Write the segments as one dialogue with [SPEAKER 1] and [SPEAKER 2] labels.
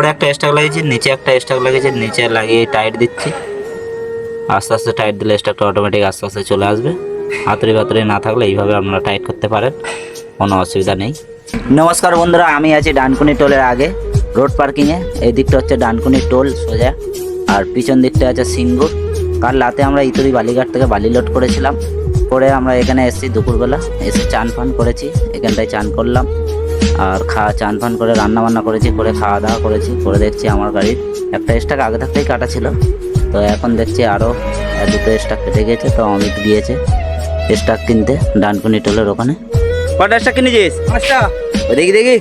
[SPEAKER 1] ওপরে একটা স্টাক লাগিয়েছি, নিচে একটা স্টাক লাগিয়েছি, নিচে লাগিয়ে টাইট দিচ্ছি। আস্তে আস্তে টাইট দিলে স্টাকটা অটোমেটিক আস্তে আস্তে চলে আসবে। হাতুড়ি বাতুড়ি না থাকলে এইভাবে আপনারা টাইট করতে পারেন, কোনো অসুবিধা নেই। নমস্কার বন্ধুরা, আমি আছি ডানকুনি টোলের আগে রোড পার্কিংয়ে। এই দিকটা হচ্ছে ডানকুনি টোল সোজা, আর পিছন দিকটা আছে সিঙ্গুর। কাল রাতে আমরা ইতুরি বালিঘাট থেকে বালি লোড করেছিলাম, করে আমরা এখানে এসেছি দুপুরবেলা, এসে চান ফান করেছি, এখানটায় চান করলাম। আর চান ফান করে রান্না বান্না করেছি, করে খাওয়া দাওয়া করেছি, করে দেখছি আমার গাড়ির একটা স্টাক আগে থাকতেই কাটা ছিল। তো এখন দেখছি আরও দুটো স্টাক কেটে গেছে, তো অমিত দিয়েছে স্টাক কিনতে ডানকুনি টোলের ওখানে। কটা স্টাক কিনেছিস?
[SPEAKER 2] 5টা।
[SPEAKER 1] দেখি দেখি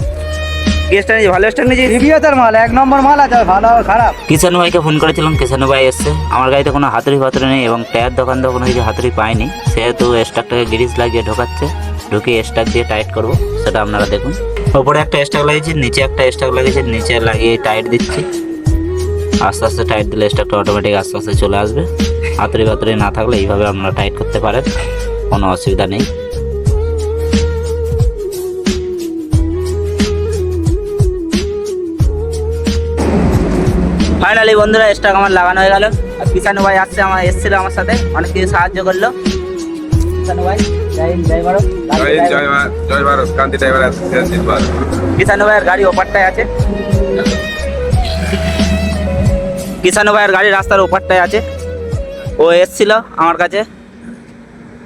[SPEAKER 1] কি স্টাক নিয়েছিস? ভালো স্টাক নিয়েছিস?
[SPEAKER 2] রিভিউটার মাল, এক নম্বর মাল আছে, ভালো খারাপ।
[SPEAKER 1] কিষানু ভাইকে ফোন করেছিলাম, কিষানু ভাই এসছে। আমার গাড়িতে কোনো হাতুড়ি ফাতুড়ি নেই এবং টায়ার দোকান থেকে কোনো কিছু হাতুড়ি পাইনি, সেহেতু স্টাকটাকে গ্রিজ লাগিয়ে ঢোকাচ্ছে, ঢুকিয়ে স্টাক দিয়ে টাইট করব, সেটা আপনারা দেখুন। ওপরে একটা স্টাক লাগিয়েছি, নিচে একটা স্টাক লাগিয়েছি, নিচে লাগিয়ে টাইট দিচ্ছি। আস্তে আস্তে টাইট দিলে স্টাকটা অটোমেটিক আস্তে আস্তে চলে আসবে। হাতুড়ি বাতুড়ি না থাকলে এইভাবে আপনারা টাইট করতে পারেন, কোনো অসুবিধা নেই। ফাইনালি বন্ধুরা স্টাক আমার লাগানো হয়ে গেল। আর কিষানু ভাই আসছে, এসেছিল আমার সাথে, অনেক কিছু সাহায্য করলো। কিষানু ভাই জয় ভারত।
[SPEAKER 3] জয় ভারত, কান্তি ড্রাইভার অ্যাসোসিয়েশন।
[SPEAKER 1] কিষানু ভাইয়ের গাড়ি ওপারটায় আছে, কিষানু ভাইয়ের গাড়ি রাস্তার ওপারটায় আছে। ও এসছিল আমার কাছে,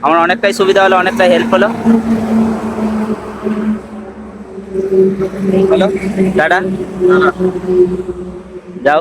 [SPEAKER 1] আমার অনেকটাই সুবিধা হলো, অনেকটাই হেল্প হলো। হ্যালো, টাটা, যাও।